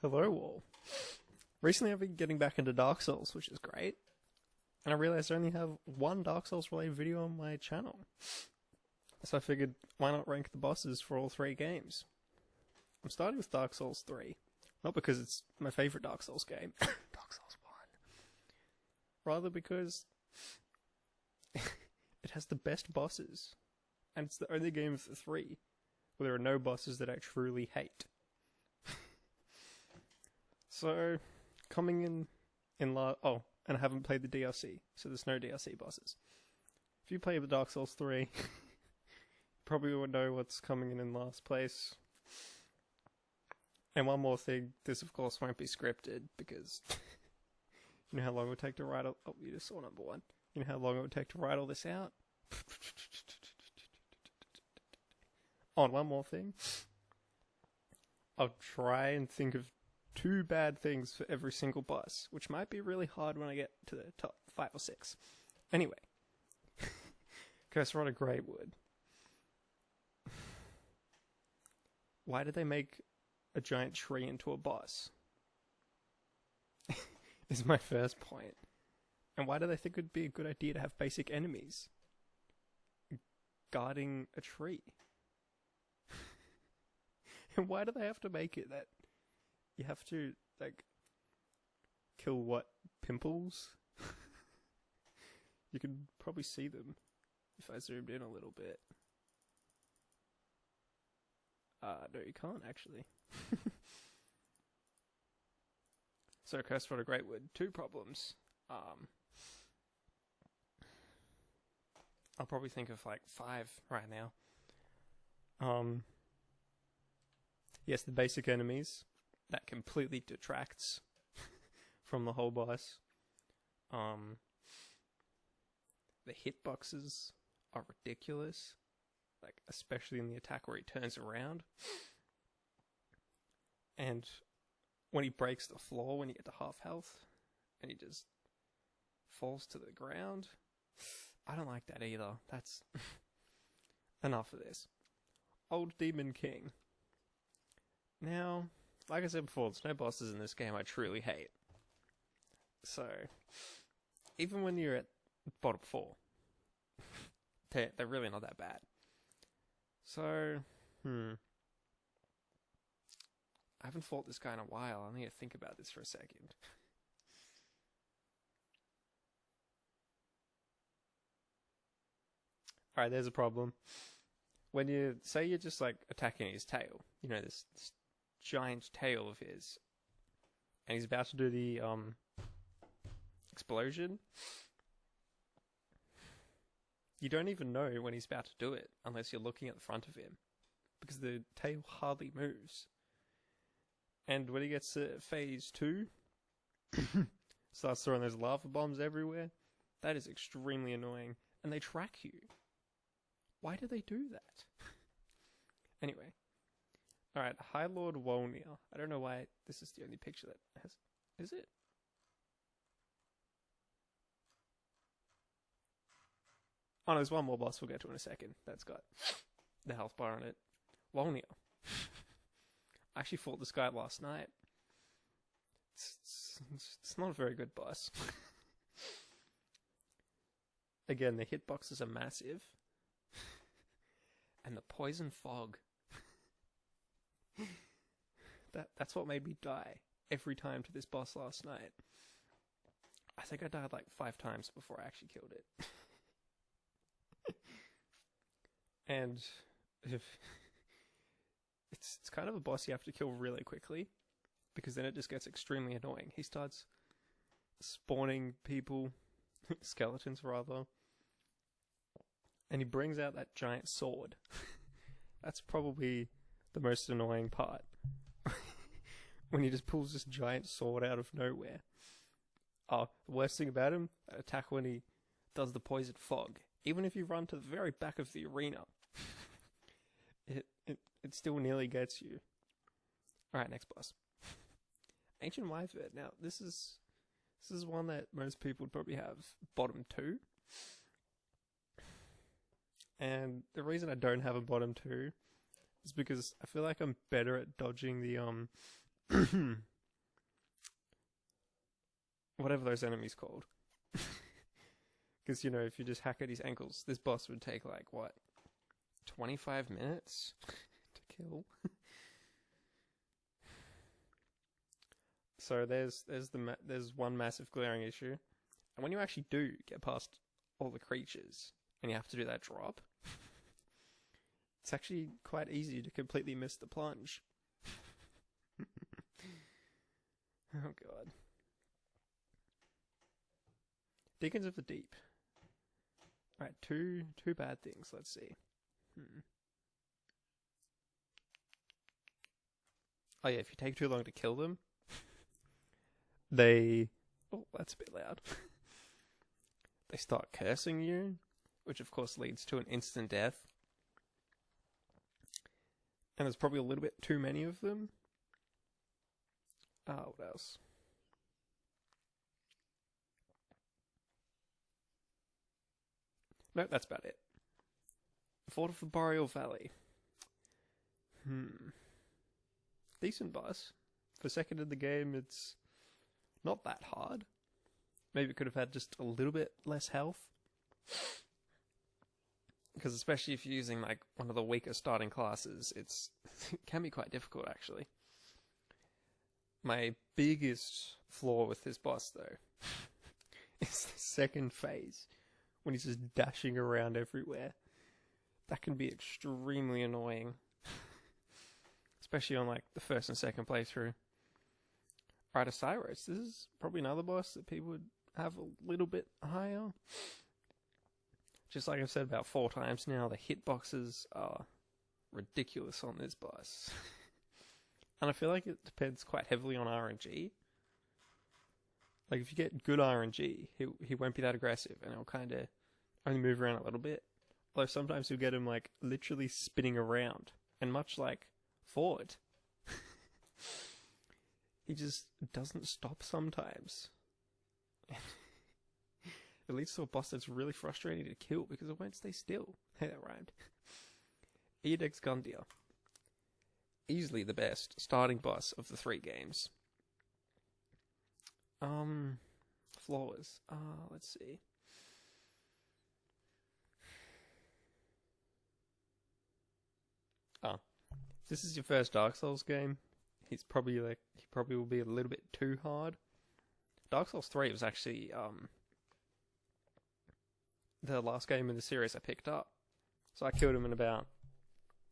Hello all. Recently I've been getting back into Dark Souls, which is great. And I realized I only have one Dark Souls related video on my channel. So I figured, why not rank the bosses for all three games? I'm starting with Dark Souls 3. Not because it's my favourite Dark Souls game. Dark Souls 1. Rather because it has the best bosses. And it's the only game of the three where there are no bosses that I truly hate. So, coming in oh, and I haven't played the DLC, so there's no DLC bosses. If you play the Dark Souls 3, you probably would know what's coming in last place. And one more thing, this of course won't be scripted, because you know how long it would take to write all... Oh, you just saw number one. You know how long it would take to write all this out? Oh, and one more thing. I'll try and think of 2 bad things for every single boss, which might be really hard when I get to the top 5 or 6. Anyway. Rotted Greatwood. Why did they make a giant tree into a boss? Is my first point. And why do they think it would be a good idea to have basic enemies guarding a tree? And why do they have to make it that you have to, like, kill what? Pimples? You can probably see them if I zoomed in a little bit. No, you can't actually. So, Rotted Greatwood, 2 problems. I'll probably think of like 5 right now. Yes, the basic enemies. That completely detracts from the whole boss. The hitboxes are ridiculous. Like, especially in the attack where he turns around. And when he breaks the floor when you get to half health, and he just falls to the ground. I don't like that either. That's enough of this. Old Demon King. Now, like I said before, there's no bosses in this game I truly hate. So, even when you're at bottom 4, they're really not that bad. So, I haven't fought this guy in a while. I need to think about this for a second. Alright, there's a problem. When you say you're just like attacking his tail, you know, this giant tail of his, and he's about to do the explosion, you don't even know when he's about to do it unless you're looking at the front of him, because the tail hardly moves. And when he gets to phase 2, starts throwing those lava bombs everywhere. That is extremely annoying, and they track you. Why do they do that? Anyway. Alright, High Lord Wolnir. I don't know why this is the only picture that has... Is it? Oh, no, there's one more boss we'll get to in a second. That's got the health bar on it. Wolnir. I actually fought this guy last night. It's not a very good boss. Again, the hitboxes are massive. And the poison fog. That's what made me die every time to this boss last night. I think I died like 5 times before I actually killed it. And it's kind of a boss you have to kill really quickly, because then it just gets extremely annoying. He starts spawning people, skeletons rather, and he brings out that giant sword. That's probably the most annoying part. When he just pulls this giant sword out of nowhere. Oh, the worst thing about him, that attack when he does the poison fog. Even if you run to the very back of the arena, it still nearly gets you. Alright, next boss. Ancient Wyvern. Now, this is one that most people would probably have bottom 2. And the reason I don't have a bottom 2 is because I feel like I'm better at dodging the whatever those enemies called. Because, you know, if you just hack at his ankles, this boss would take, like, what, 25 minutes to kill? So there's one massive glaring issue. And when you actually do get past all the creatures, and you have to do that drop, it's actually quite easy to completely miss the plunge. Oh god. Deacons of the Deep. Alright, two bad things, let's see. Oh yeah, if you take too long to kill them, they... Oh, that's a bit loud. They start cursing you, which of course leads to an instant death. And there's probably a little bit too many of them. What else? No, that's about it. Fort of the Boreal Valley. Decent boss. For second in the game, it's not that hard. Maybe it could have had just a little bit less health. Because especially if you're using like one of the weaker starting classes, it can be quite difficult actually. My biggest flaw with this boss though is the second phase, when he's just dashing around everywhere. That can be extremely annoying. Especially on like the first and second playthrough. Right, Oceiros. This is probably another boss that people would have a little bit higher. Just like I've said about 4 times now, the hitboxes are ridiculous on this boss. And I feel like it depends quite heavily on RNG. Like if you get good RNG, he won't be that aggressive and he'll kind of only move around a little bit. Although sometimes you'll get him like literally spinning around. And much like Ford, he just doesn't stop sometimes. It leads to a boss that's really frustrating to kill because it won't stay still. Hey, that rhymed. Edex Gundyr. Easily the best starting boss of the 3 games. Flaws. Let's see. If this is your first Dark Souls game, he probably will be a little bit too hard. Dark Souls 3 was actually the last game in the series I picked up. So I killed him in about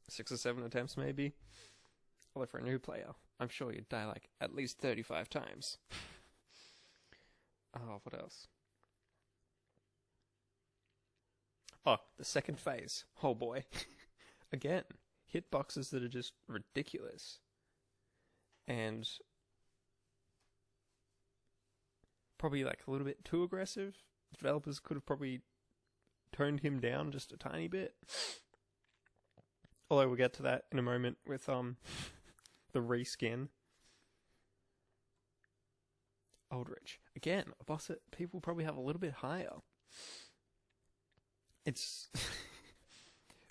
6 or 7 attempts maybe. Although for a new player, I'm sure you'd die like at least 35 times. What else? Oh, the second phase. Oh boy. Again, hitboxes that are just ridiculous. And probably like a little bit too aggressive. Developers could have probably toned him down just a tiny bit. Although we'll get to that in a moment with the reskin. Aldrich. Again, a boss that people probably have a little bit higher. It's...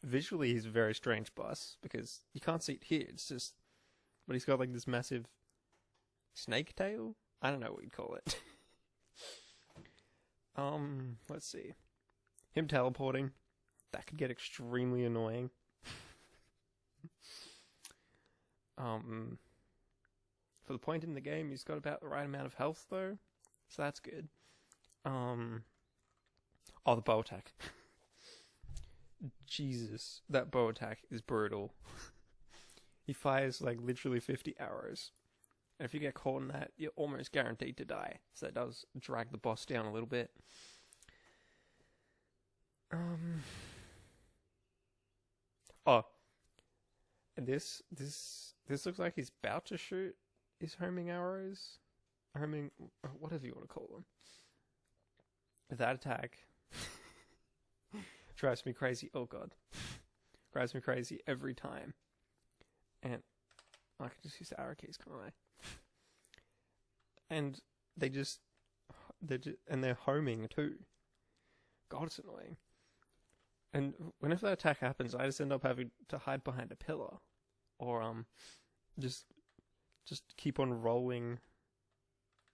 Visually, he's a very strange boss, because you can't see it here, it's just... But he's got like this massive snake tail? I don't know what you'd call it. Let's see. Him teleporting. That could get extremely annoying. For the point in the game, he's got about the right amount of health, though. So that's good. Oh, the bow attack. Jesus, that bow attack is brutal. He fires, like, literally 50 arrows. And if you get caught in that, you're almost guaranteed to die. So that does drag the boss down a little bit. Oh. And this looks like he's about to shoot his homing arrows. Homing, whatever you want to call them. That attack drives me crazy. Oh god. Drives me crazy every time. And I can just use the arrow keys, can't I? And they're homing too. God, it's annoying. And whenever that attack happens, I just end up having to hide behind a pillar. Or just keep on rolling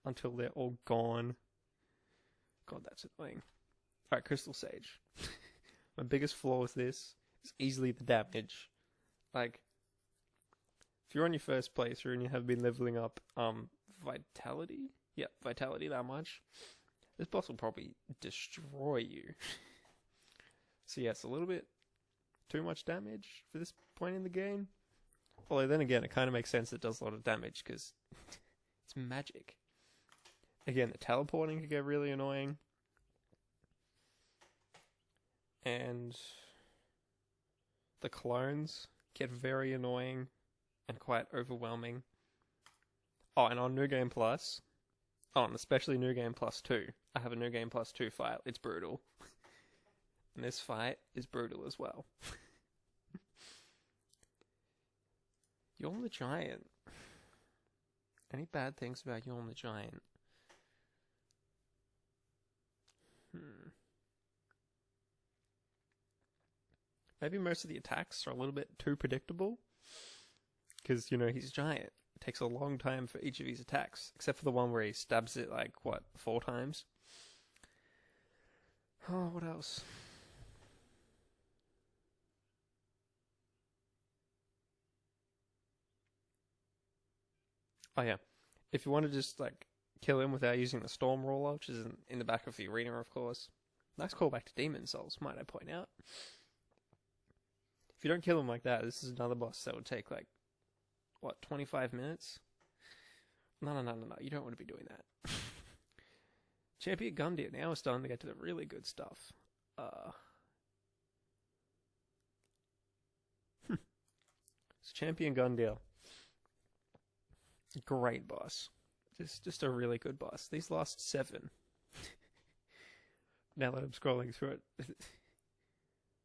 until they're all gone. God, that's annoying. Alright, Crystal Sage. My biggest flaw with this is easily the damage. Like, if you're on your first playthrough and you have been leveling up Vitality? Yeah, Vitality that much. This boss will probably destroy you. So yeah, it's a little bit too much damage for this point in the game. Although then again, it kind of makes sense it does a lot of damage because it's magic. Again, the teleporting can get really annoying. And the clones get very annoying and quite overwhelming. Oh, and on New Game Plus, and especially New Game Plus 2, I have a New Game Plus 2 fight. It's brutal. And this fight is brutal as well. Yhorm the Giant. Any bad things about Yhorm the Giant? Maybe most of the attacks are a little bit too predictable. Because, you know, he's a giant. It takes a long time for each of his attacks. Except for the one where he stabs it, 4 times? Oh, what else? Oh, yeah. If you want to just, kill him without using the Storm Roller, which is in the back of the arena, of course. Nice callback to Demon Souls, might I point out. If you don't kill him like that, this is another boss that would take, 25 minutes? No, you don't want to be doing that. Champion Gundyr, now we're starting to get to the really good stuff. So Champion Gundyr. Great boss. Just a really good boss. These last 7. Now that I'm scrolling through it.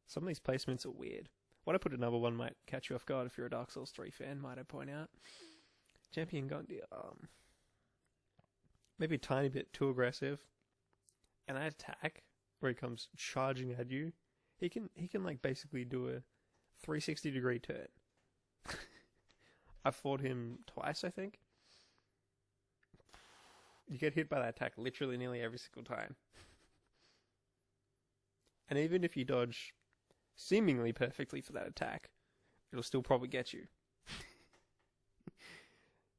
Some of these placements are weird. What I put at number 1 might catch you off guard if you're a Dark Souls 3 fan, might I point out. Champion Gundyr, maybe a tiny bit too aggressive. And that attack, where he comes charging at you, he can basically do a 360 degree turn. I've fought him twice, I think. You get hit by that attack literally nearly every single time. And even if you dodge seemingly perfectly for that attack, it'll still probably get you.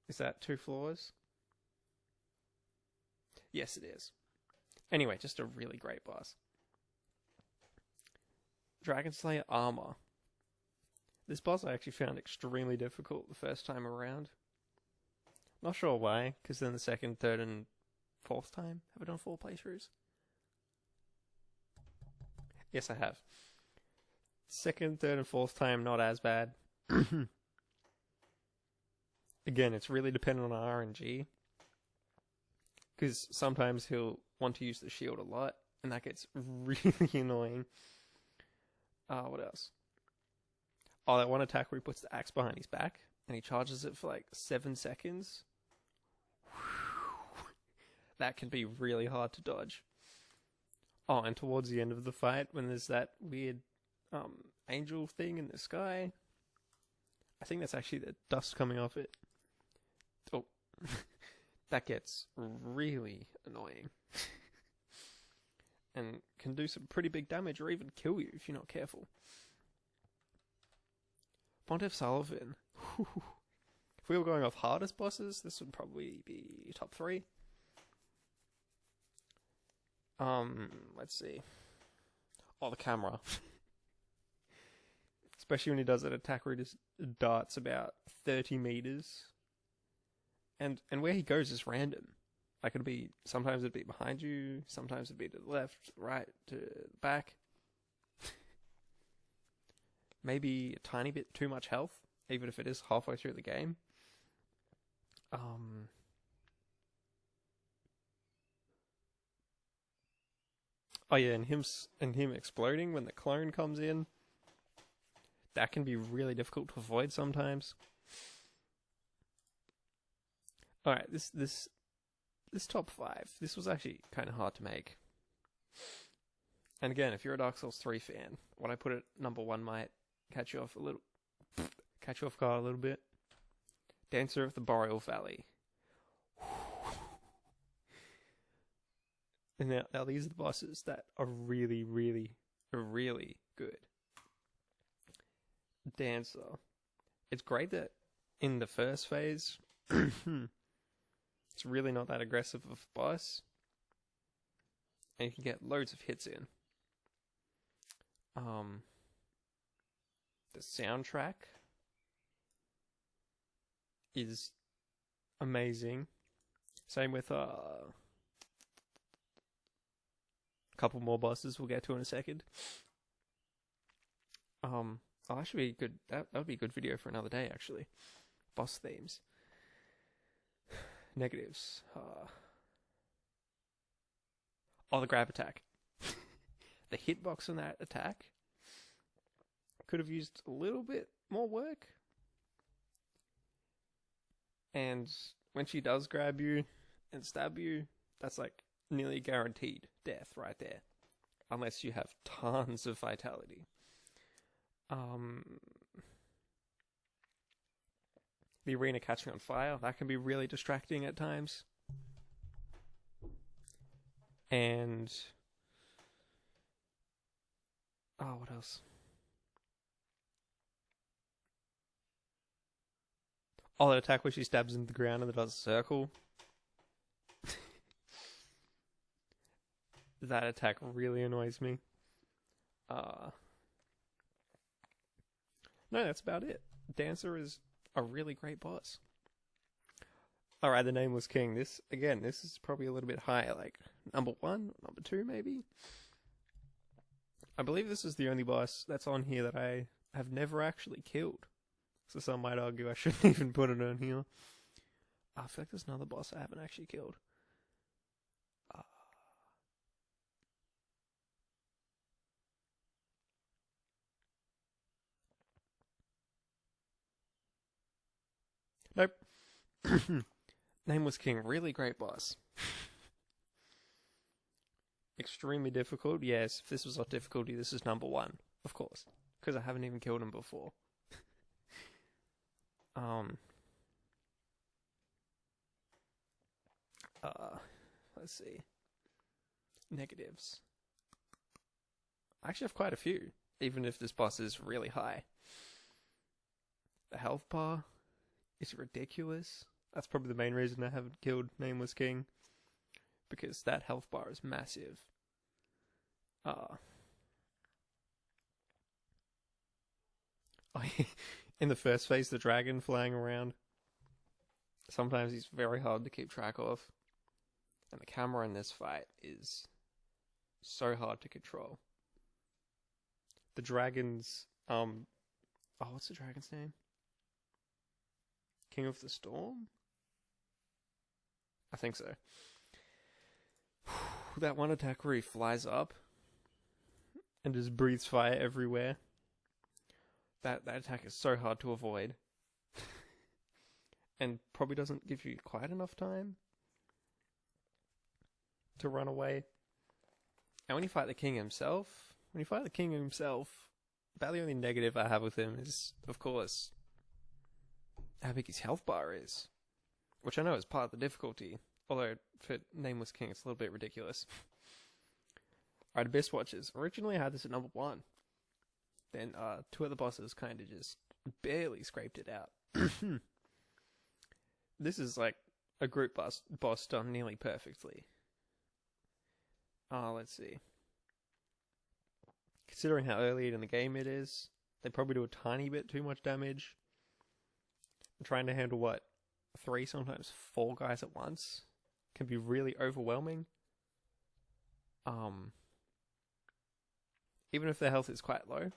Is that 2 flaws? Yes, it is. Anyway, just a really great boss. Dragonslayer Armour. This boss I actually found extremely difficult the first time around. Not sure why, because then the second, third, and 4th time, have I done 4 playthroughs? Yes, I have. Second, third, and 4th time, not as bad. Again, it's really dependent on RNG. Because sometimes he'll want to use the shield a lot, and that gets really annoying. What else? Oh, that one attack where he puts the axe behind his back, and he charges it for 7 seconds. That can be really hard to dodge. Oh, and towards the end of the fight, when there's that weird angel thing in the sky, I think that's actually the dust coming off it. Oh, that gets really annoying. And can do some pretty big damage or even kill you if you're not careful. Pontiff Sulyvahn. If we were going off hardest bosses, this would probably be top 3. Let's see. Oh, the camera. Especially when he does that attack where he just darts about 30 meters. And where he goes is random. Sometimes it'd be behind you, sometimes it'd be to the left, right, to the back. Maybe a tiny bit too much health, even if it is halfway through the game. Oh yeah, and him exploding when the clone comes in. That can be really difficult to avoid sometimes. Alright, this top 5, this was actually kind of hard to make. And again, if you're a Dark Souls 3 fan, what I put at number 1 might catch you off guard a little bit. Dancer of the Boreal Valley. And now these are the bosses that are really, really, really good. Dancer. It's great that in the first phase, it's really not that aggressive of a boss. And you can get loads of hits in. The soundtrack is amazing. Same with a couple more bosses we'll get to in a second. That should be good. That would be a good video for another day, actually. Boss themes. Negatives. The grab attack. The hitbox on that attack could have used a little bit more work. And when she does grab you and stab you, that's like nearly guaranteed death right there. Unless you have tons of vitality. The arena catching on fire, that can be really distracting at times. And what else? That attack where she stabs into the ground and it does a circle. That attack really annoys me. No, that's about it. Dancer is a really great boss. Alright, the Nameless King. This is probably a little bit higher, like number 1, number 2 maybe. I believe this is the only boss that's on here that I have never actually killed. So some might argue I shouldn't even put it on here. I feel like there's another boss I haven't actually killed. Nope. Nameless King, really great boss. Extremely difficult. Yes, if this was on difficulty, this is number 1, of course, because I haven't even killed him before. Let's see. Negatives. I actually have quite a few, even if this boss is really high. The health bar is ridiculous. That's probably the main reason I haven't killed Nameless King. Because that health bar is massive. In the first phase, the dragon flying around. Sometimes he's very hard to keep track of. And the camera in this fight is so hard to control. The dragon's... what's the dragon's name? King of the Storm? I think so. That one attack where he flies up and just breathes fire everywhere. That attack is so hard to avoid. And probably doesn't give you quite enough time to run away. And when you fight the king himself, about the only negative I have with him is, of course, how big his health bar is. Which I know is part of the difficulty. Although, for Nameless King, it's a little bit ridiculous. Alright, Abyss Watchers. Originally, I had this at number 1. Then, 2 other bosses kind of just barely scraped it out. This is like a group boss done nearly perfectly. Let's see. Considering how early in the game it is, they probably do a tiny bit too much damage. I'm trying to handle, 3, sometimes 4 guys at once can be really overwhelming. Even if their health is quite low,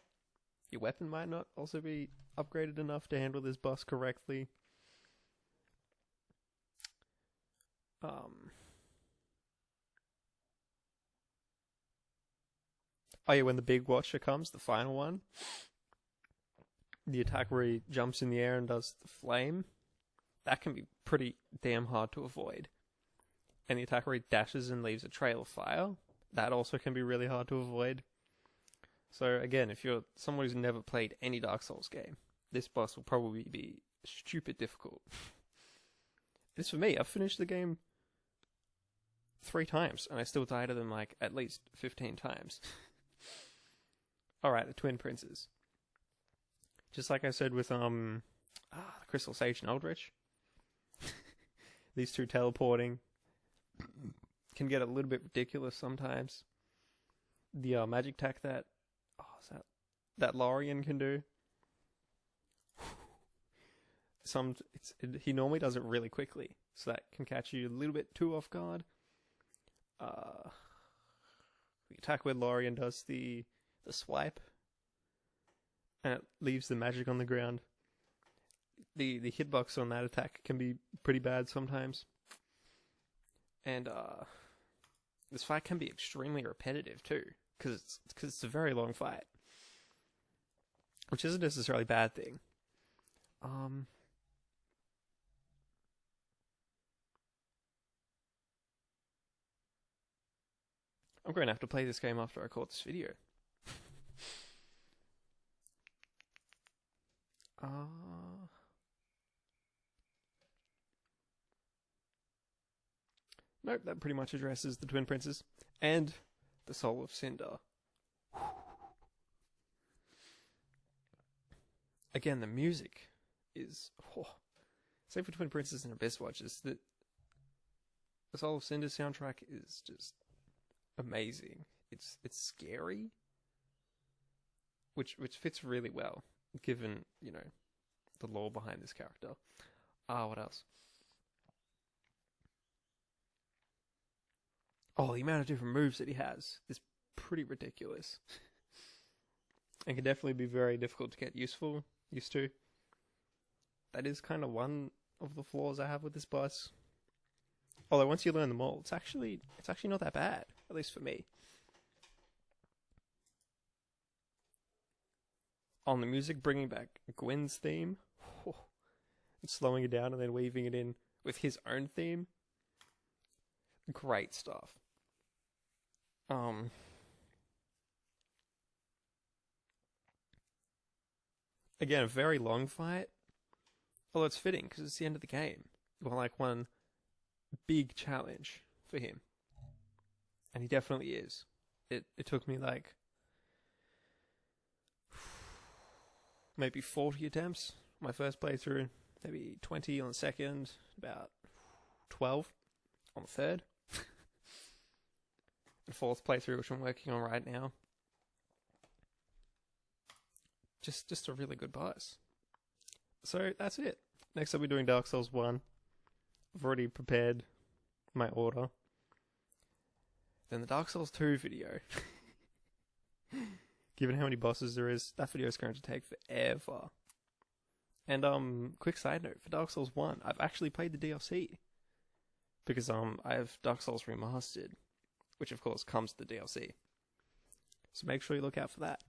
your weapon might not also be upgraded enough to handle this boss correctly. When the big watcher comes, the final one, the attack where he jumps in the air and does the flame, that can be pretty damn hard to avoid. And the attack where he dashes and leaves a trail of fire, that also can be really hard to avoid. So again, if you're someone who's never played any Dark Souls game, this boss will probably be stupid difficult. This for me, I've finished the game 3 times, and I still died to them like at least 15 times. Alright, the Twin Princes. Just like I said with the Crystal Sage and Aldrich, these two teleporting can get a little bit ridiculous sometimes. The magic attack that Lorien can do. He normally does it really quickly, so that can catch you a little bit too off guard. The attack where Lorien does the swipe, and it leaves the magic on the ground. The hitbox on that attack can be pretty bad sometimes. And this fight can be extremely repetitive too, because it's a very long fight, which isn't necessarily a bad thing. I'm going to have to play this game after I record this video. Nope, that pretty much addresses the Twin Princes and the Soul of Cinder. Again, the music is... Same for Twin Princes and Abyss Watchers. The Soul of Cinder soundtrack is just amazing. It's scary, which fits really well, given, you know, the lore behind this character. What else? Oh, the amount of different moves that he has is pretty ridiculous. And can definitely be very difficult to get used to. That is kind of one of the flaws I have with this boss. Although once you learn them all, it's actually not that bad, at least for me. On the music, bringing back Gwyn's theme, and slowing it down and then weaving it in with his own theme. Great stuff. Again, a very long fight. Although it's fitting, because it's the end of the game. You want like one big challenge for him. And he definitely is. It took me like maybe 40 attempts. My first playthrough, maybe 20 on the second, about 12 on the third. And 4th playthrough, which I'm working on right now. Just a really good boss. So that's it. Next I'll be doing Dark Souls 1. I've already prepared my order. Then the Dark Souls 2 video. Given how many bosses there is, that video is going to take forever. And quick side note, for Dark Souls 1, I've actually played the DLC. Because I have Dark Souls Remastered, which of course comes with the DLC. So make sure you look out for that.